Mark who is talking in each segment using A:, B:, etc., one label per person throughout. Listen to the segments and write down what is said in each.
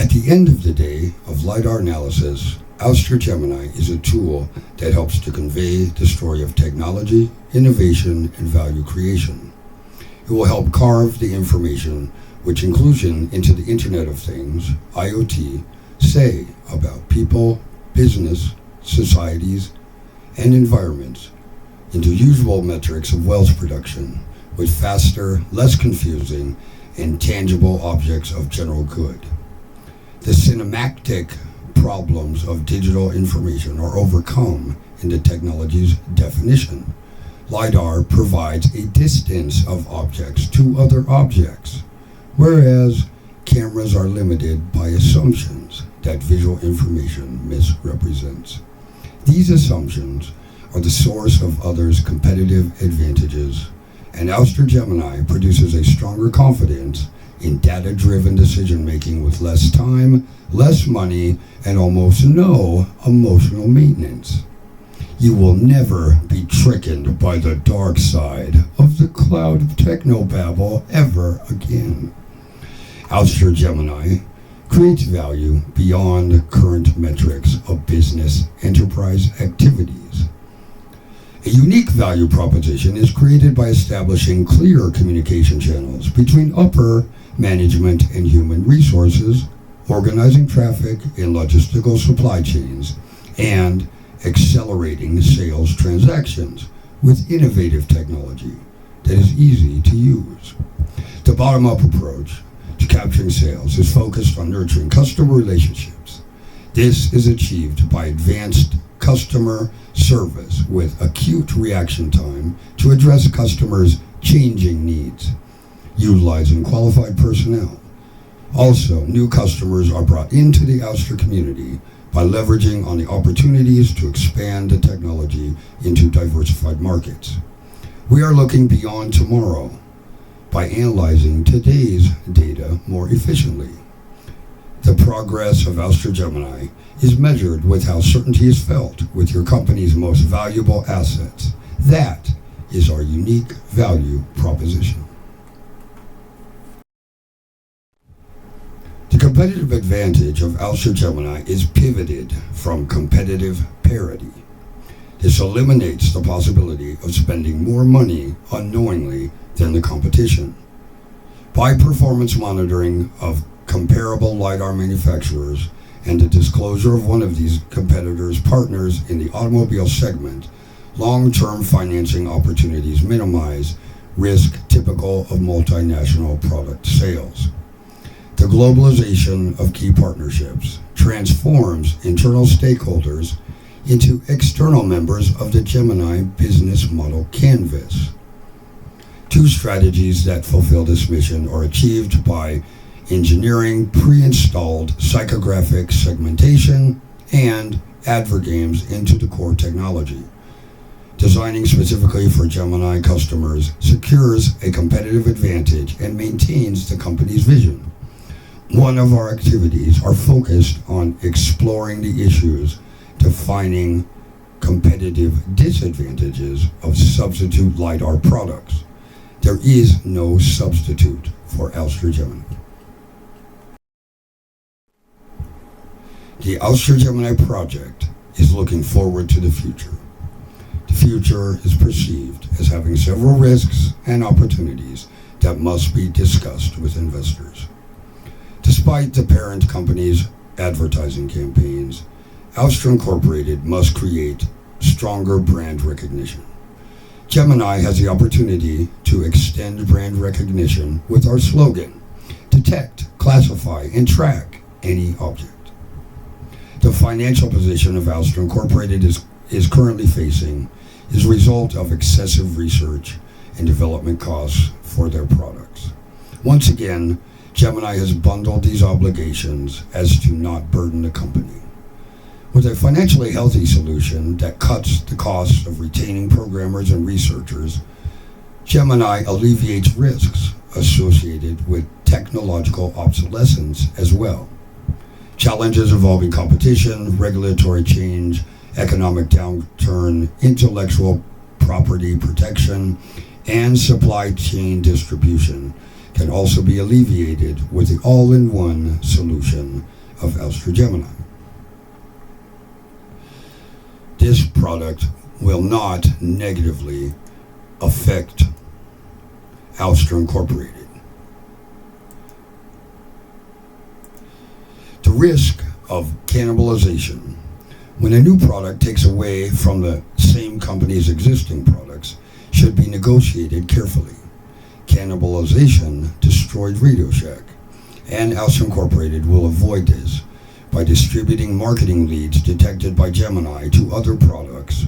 A: At the end of the day of LiDAR analysis, Ouster Gemini is a tool that helps to convey the story of technology, innovation, and value creation. It will help carve the information which inclusion into the Internet of Things, IoT, say about people, business, societies, and environments into usable metrics of wealth production with faster, less confusing, and tangible objects of general good. The cinematic problems of digital information are overcome in the technology's definition. LiDAR provides a distance of objects to other objects, whereas cameras are limited by assumptions that visual information misrepresents. These assumptions are the source of others' competitive advantages, and Ouster Gemini produces a stronger confidence in data-driven decision-making with less time, less money, and almost no emotional maintenance. You will never be trickened by the dark side of the cloud of technobabble ever again. Ouster Gemini creates value beyond current metrics of business enterprise activities. A unique value proposition is created by establishing clear communication channels between upper management and human resources, organizing traffic in logistical supply chains, and accelerating sales transactions with innovative technology that is easy to use. The bottom-up approach to capturing sales is focused on nurturing customer relationships. This is achieved by advanced customer service with acute reaction time to address customers' changing needs, utilizing qualified personnel. Also, new customers are brought into the Ouster community by leveraging on the opportunities to expand the technology into diversified markets. We are looking beyond tomorrow by analyzing today's data more efficiently. The progress of Ouster Gemini is measured with how certainty is felt with your company's most valuable assets. That is our unique value proposition. The competitive advantage of Ouster Gemini is pivoted from competitive parity. This eliminates the possibility of spending more money unknowingly than the competition. By performance monitoring of comparable LiDAR manufacturers and the disclosure of one of these competitors' partners in the automobile segment, long-term financing opportunities minimize risk typical of multinational product sales. The globalization of key partnerships transforms internal stakeholders into external members of the Gemini business model canvas. Two strategies that fulfill this mission are achieved by engineering pre-installed psychographic segmentation and advergames into the core technology. Designing specifically for Gemini customers secures a competitive advantage and maintains the company's vision. One of our activities are focused on exploring the issues defining competitive disadvantages of substitute LiDAR products. There is no substitute for Ouster Gemini. The Ouster Gemini project is looking forward to the future. The future is perceived as having several risks and opportunities that must be discussed with investors. Despite the parent company's advertising campaigns, Ouster Incorporated must create stronger brand recognition. Gemini has the opportunity to extend brand recognition with our slogan, detect, classify, and track any object. The financial position of Ouster Incorporated is currently facing is a result of excessive research and development costs for their products. Once again, Gemini has bundled these obligations as to not burden the company. With a financially healthy solution that cuts the cost of retaining programmers and researchers, Gemini alleviates risks associated with technological obsolescence as well. Challenges involving competition, regulatory change, economic downturn, intellectual property protection, and supply chain distribution can also be alleviated with the all-in-one solution of Ouster Gemini. This product will not negatively affect Ouster Incorporated. The risk of cannibalization. When a new product takes away from the same company's existing products, should be negotiated carefully. Cannibalization destroyed Radio Shack, and Ouster Incorporated will avoid this by distributing marketing leads detected by Gemini to other products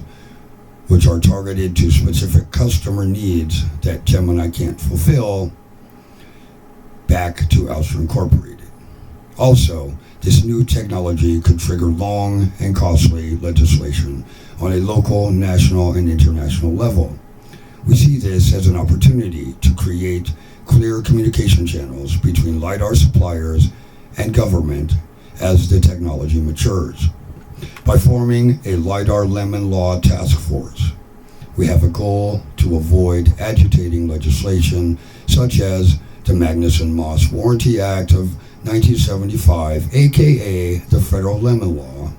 A: which are targeted to specific customer needs that Gemini can't fulfill back to Ouster Incorporated. Also, this new technology could trigger long and costly legislation on a local, national, and international level. We see this as an opportunity to create clear communication channels between LiDAR suppliers and government as the technology matures. By forming a LiDAR Lemon Law Task Force, we have a goal to avoid agitating legislation such as the Magnuson-Moss Warranty Act of 1975, aka the Federal Lemon Law.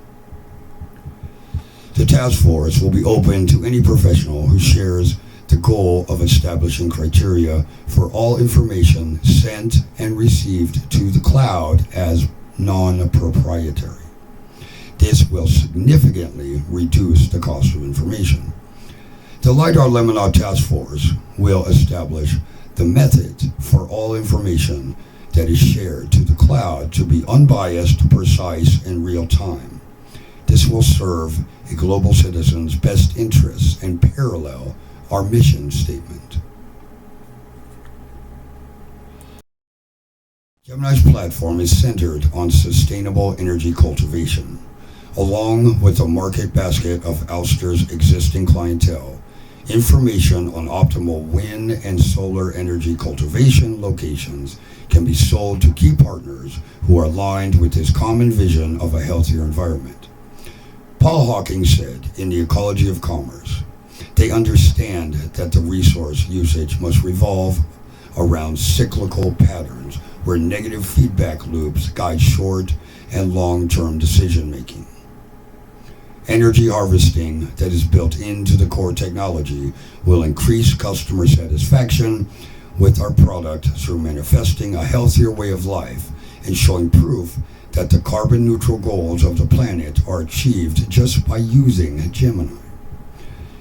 A: The task force will be open to any professional who shares the goal of establishing criteria for all information sent and received to the cloud as non-proprietary. This will significantly reduce the cost of information. The LiDAR Lemon Law Task Force will establish the method for all information that is shared to the cloud to be unbiased, precise, and real time. This will serve a global citizen's best interests and parallel our mission statement. Gemini's platform is centered on sustainable energy cultivation, along with a market basket of Ouster's existing clientele. Information on optimal wind and solar energy cultivation locations can be sold to key partners who are aligned with this common vision of a healthier environment. Paul Hawking said in The Ecology of Commerce, they understand that the resource usage must revolve around cyclical patterns where negative feedback loops guide short and long-term decision-making. Energy harvesting that is built into the core technology will increase customer satisfaction with our product through manifesting a healthier way of life and showing proof that the carbon neutral goals of the planet are achieved just by using Gemini.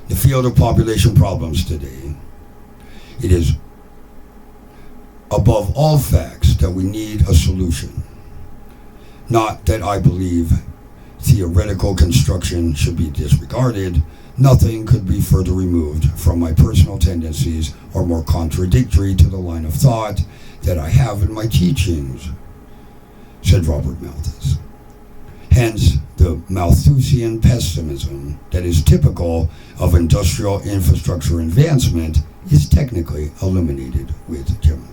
A: The field of population problems today, it is above all facts that we need a solution. Not that I believe theoretical construction should be disregarded. Nothing could be further removed from my personal tendencies or more contradictory to the line of thought that I have in my teachings, said Robert Malthus. Hence, the Malthusian pessimism that is typical of industrial infrastructure advancement is technically eliminated with Gemini.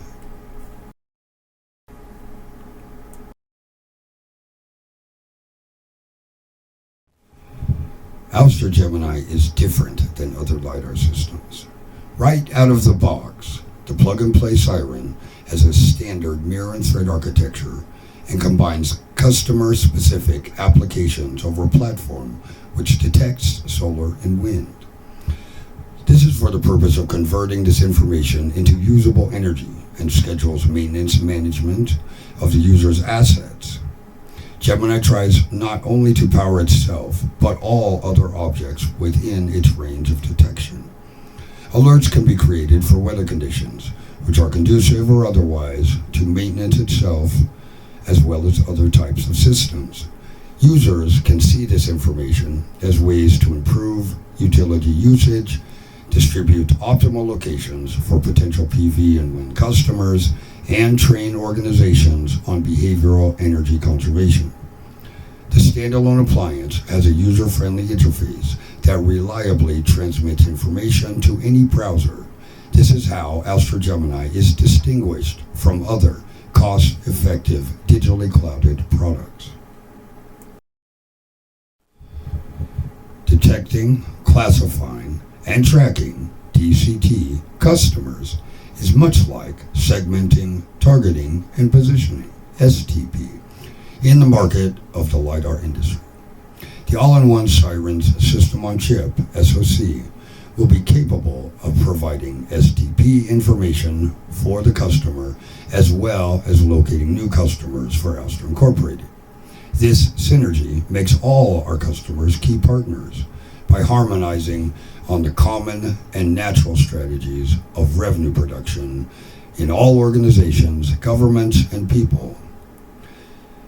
A: Ouster Gemini is different than other LiDAR systems. Right out of the box, the plug-and-play siren has a standard mirror and thread architecture and combines customer-specific applications over a platform which detects solar and wind. This is for the purpose of converting this information into usable energy and schedules maintenance management of the user's assets. Gemini tries not only to power itself, but all other objects within its range of detection. Alerts can be created for weather conditions, which are conducive or otherwise to maintenance itself, as well as other types of systems. Users can see this information as ways to improve utility usage, distribute optimal locations for potential PV and wind customers, and train organizations on behavioral energy conservation. The standalone appliance has a user-friendly interface that reliably transmits information to any browser. This is how Ouster Gemini is distinguished from other cost-effective, digitally clouded products. Detecting, classifying, and tracking DCT customers is much like segmenting, targeting, and positioning, STP, in the market of the LiDAR industry. The all-in-one Sirens System-on-Chip, SoC, will be capable of providing STP information for the customer as well as locating new customers for Ouster Incorporated. This synergy makes all our customers key partners by harmonizing on the common and natural strategies of revenue production in all organizations, governments, and people.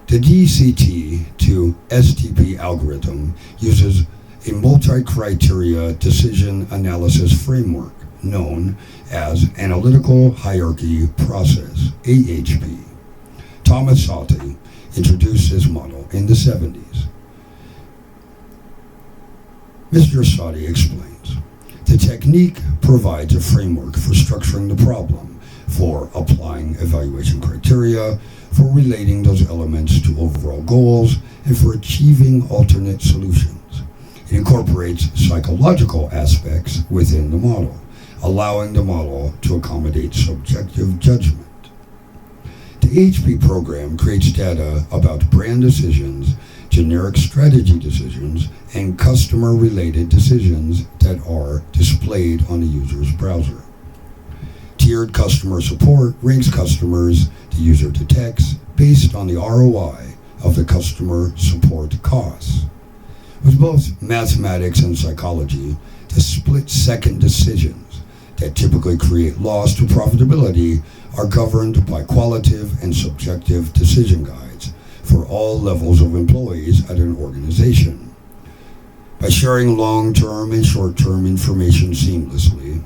A: The DCT to STP algorithm uses a multi-criteria decision analysis framework known as Analytical Hierarchy Process, AHP. Thomas Saaty introduced this model in the 70s. Mr. Saaty explains, the technique provides a framework for structuring the problem, for applying evaluation criteria, for relating those elements to overall goals, and for achieving alternate solutions. It incorporates psychological aspects within the model, allowing the model to accommodate subjective judgment. The HP program creates data about brand decisions, generic strategy decisions, and customer-related decisions that are displayed on the user's browser. Tiered customer support ranks customers the user detects based on the ROI of the customer support costs. With both mathematics and psychology, the split-second decisions that typically create loss to profitability are governed by qualitative and subjective decision guides for all levels of employees at an organization. By sharing long-term and short-term information seamlessly,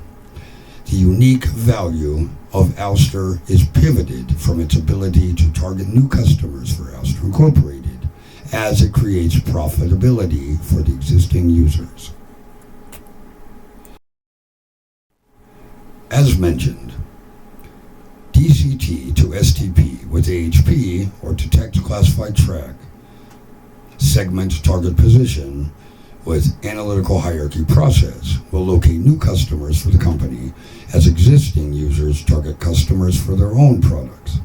A: the unique value of Ouster is pivoted from its ability to target new customers for Ouster Incorporated as it creates profitability for the existing users. As mentioned, DCT to STP with AHP, or Detect, Classify, Track, segment, target, position, with Analytical Hierarchy Process will locate new customers for the company as existing users target customers for their own products.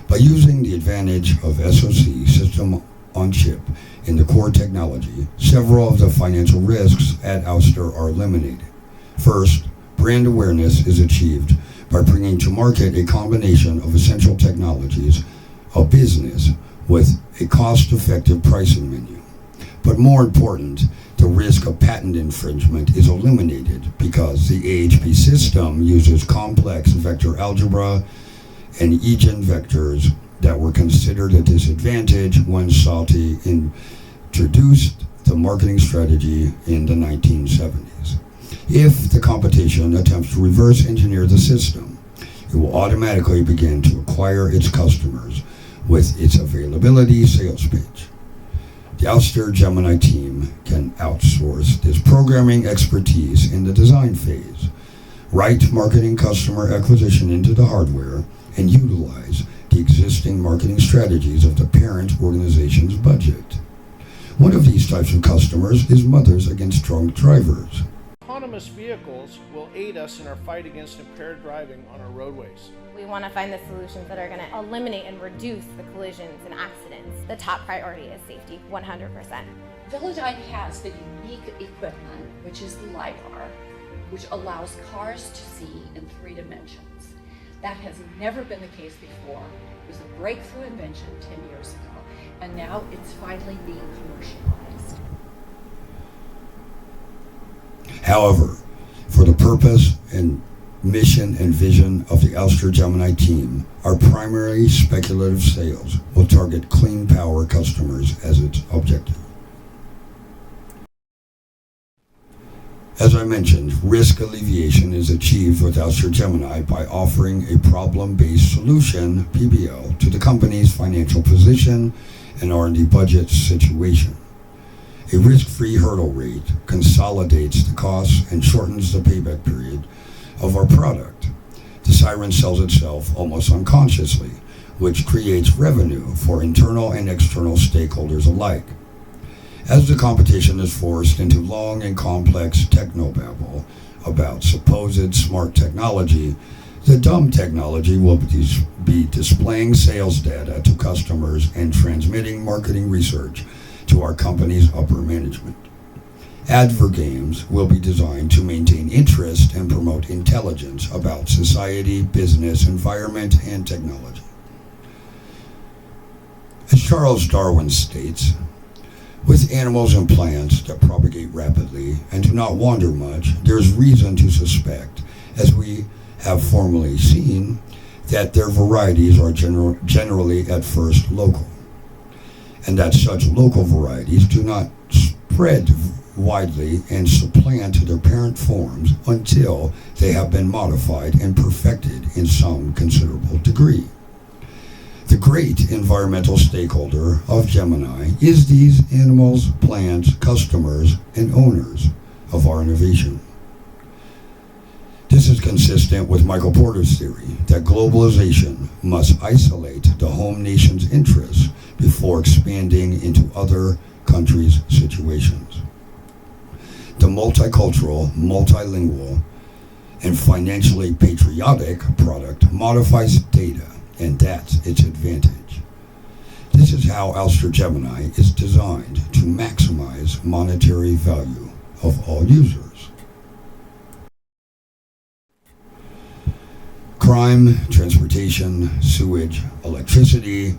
A: By using the advantage of SoC, System-on-Chip, in the core technology, several of the financial risks at Ouster are eliminated. First, brand awareness is achieved by bringing to market a combination of essential technologies of business with a cost-effective pricing menu. But more important, the risk of patent infringement is eliminated because the AHP system uses complex vector algebra and eigenvectors that were considered a disadvantage when Saaty introduced the marketing strategy in the 1970s. If the competition attempts to reverse engineer the system, it will automatically begin to acquire its customers with its availability sales pitch. The Ouster Gemini team can outsource this programming expertise in the design phase, write marketing customer acquisition into the hardware, and utilize the existing marketing strategies of the parent organization's budget. One of these types of customers is Mothers Against Drunk Drivers.
B: Autonomous vehicles will aid us in our fight against impaired driving on our roadways.
C: We want to find the solutions that are going to eliminate and reduce the collisions and accidents. The top priority is safety, 100%.
D: Velodyne has the unique equipment, which is the LiDAR, which allows cars to see in 3 dimensions. That has never been the case before. It was a breakthrough invention 10 years ago, and now it's finally being commercialized.
A: However, for the purpose and mission and vision of the Ouster Gemini team, our primary speculative sales will target clean power customers as its objective. As I mentioned, risk alleviation is achieved with Ouster Gemini by offering a problem-based solution, PBL, to the company's financial position and R&D budget situation. A risk-free hurdle rate consolidates the costs and shortens the payback period of our product. The Siren sells itself almost unconsciously, which creates revenue for internal and external stakeholders alike. As the competition is forced into long and complex technobabble about supposed smart technology, The dumb technology will be displaying sales data to customers and transmitting marketing research to our company's upper management. Adver games will be designed to maintain interest and promote intelligence about society, business, environment, and technology. As Charles Darwin states, with animals and plants that propagate rapidly and do not wander much, there is reason to suspect, as we have formerly seen, that their varieties are generally at first local, and that such local varieties do not spread widely and supplant their parent forms until they have been modified and perfected in some considerable degree. The great environmental stakeholder of Gemini is these animals, plants, customers, and owners of our innovation. This is consistent with Michael Porter's theory that globalization must isolate the home nation's interests before expanding into other countries' situations. The multicultural, multilingual, and financially patriotic product modifies data, and that's its advantage. This is how Ulster Gemini is designed to maximize monetary value of all users. Crime, transportation, sewage, electricity,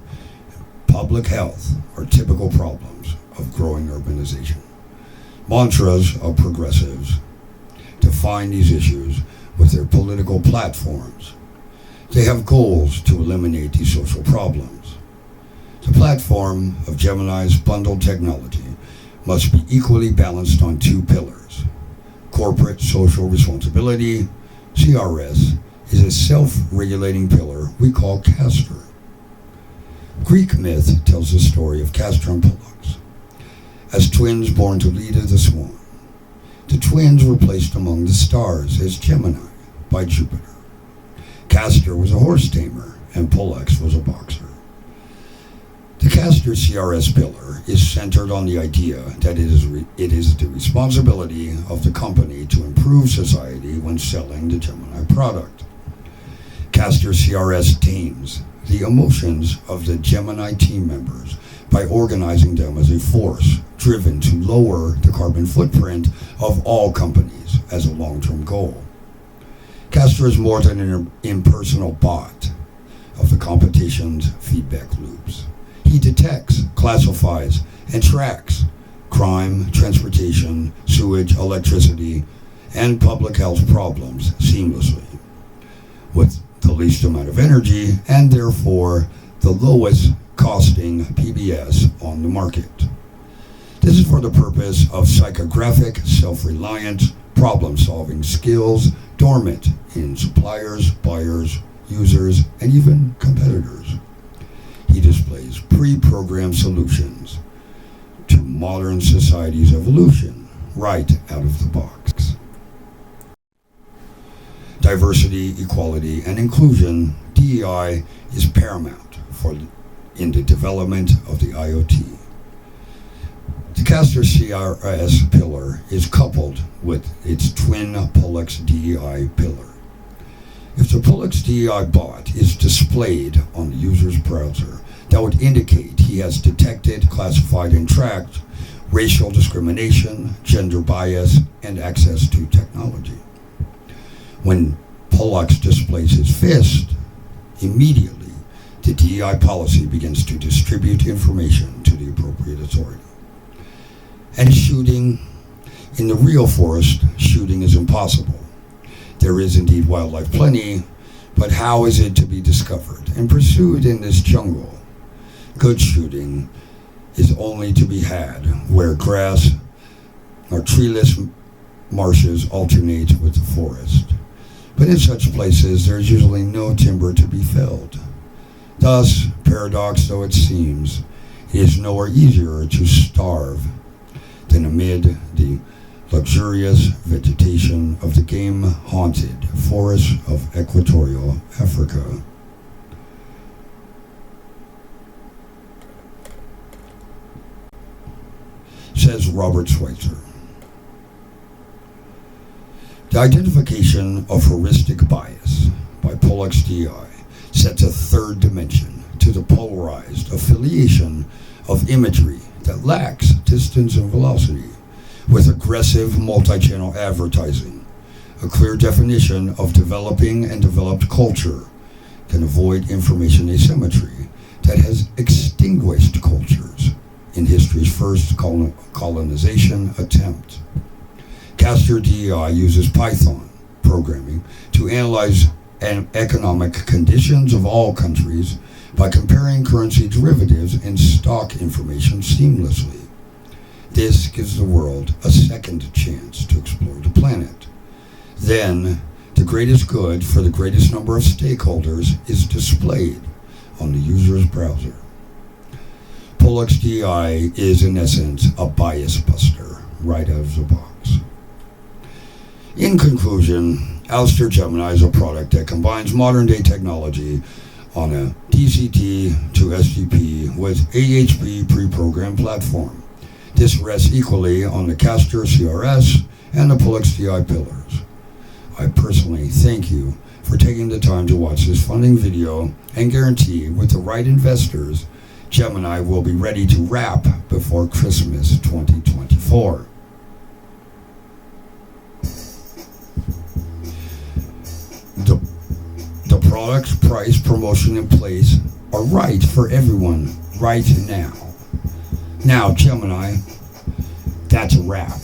A: public health are typical problems of growing urbanization. Mantras of progressives define these issues with their political platforms. They have goals to eliminate these social problems. The platform of Gemini's bundled technology must be equally balanced on two pillars. Corporate social responsibility, CRS, is a self-regulating pillar we call Castor. Greek myth tells the story of Castor and Pollux. As twins born to Leda the swan, the twins were placed among the stars as Gemini by Jupiter. Castor was a horse tamer and Pollux was a boxer. The Castor CRS pillar is centered on the idea that it is the responsibility of the company to improve society when selling the Gemini product. Castor CRS tames the emotions of the Gemini team members by organizing them as a force driven to lower the carbon footprint of all companies as a long-term goal. Castor is more than an impersonal bot of the competition's feedback loops. He detects, classifies, and tracks crime, transportation, sewage, electricity, and public health problems seamlessly, with the least amount of energy and therefore the lowest costing PBS on the market. This is for the purpose of psychographic, self-reliant, problem-solving skills dormant in suppliers, buyers, users, and even competitors. He displays pre-programmed solutions to modern society's evolution right out of the box. Diversity, equality, and inclusion, DEI, is paramount in the development of the IoT. The Castor CRS pillar is coupled with its twin Pollux DEI pillar. If the Pollux DEI bot is displayed on the user's browser, that would indicate he has detected, classified, and tracked racial discrimination, gender bias, and access to technology. When Pollux displays his fist, immediately the DEI policy begins to distribute information to the appropriate authority. And shooting, in the real forest, shooting is impossible. There is indeed wildlife plenty, but how is it to be discovered and pursued in this jungle? Good shooting is only to be had where grass or treeless marshes alternate with the forest. But in such places, there is usually no timber to be felled. Thus, paradox though it seems, it is nowhere easier to starve than amid the luxurious vegetation of the game-haunted forests of equatorial Africa. Says Robert Schweitzer. The identification of heuristic bias by by Pollux DI sets a third dimension to the polarized affiliation of imagery that lacks distance and velocity, with aggressive multi-channel advertising. A clear definition of developing and developed culture can avoid information asymmetry that has extinguished cultures in history's first colonization attempt. Castor DEI uses Python programming to analyze economic conditions of all countries by comparing currency derivatives and stock information seamlessly. This gives the world a second chance to explore the planet. Then, the greatest good for the greatest number of stakeholders is displayed on the user's browser. Pollux DI is, in essence, a bias buster right out of the box. In conclusion, Ouster Gemini is a product that combines modern-day technology on a DCT to SDP with AHP pre-programmed platform. This rests equally on the Castor CRS and the Pollux DI pillars. I personally thank you for taking the time to watch this funding video and guarantee with the right investors, Gemini will be ready to wrap before Christmas 2024. The products, price, promotion, and place are right for everyone right now. Now, Gemini, that's a wrap.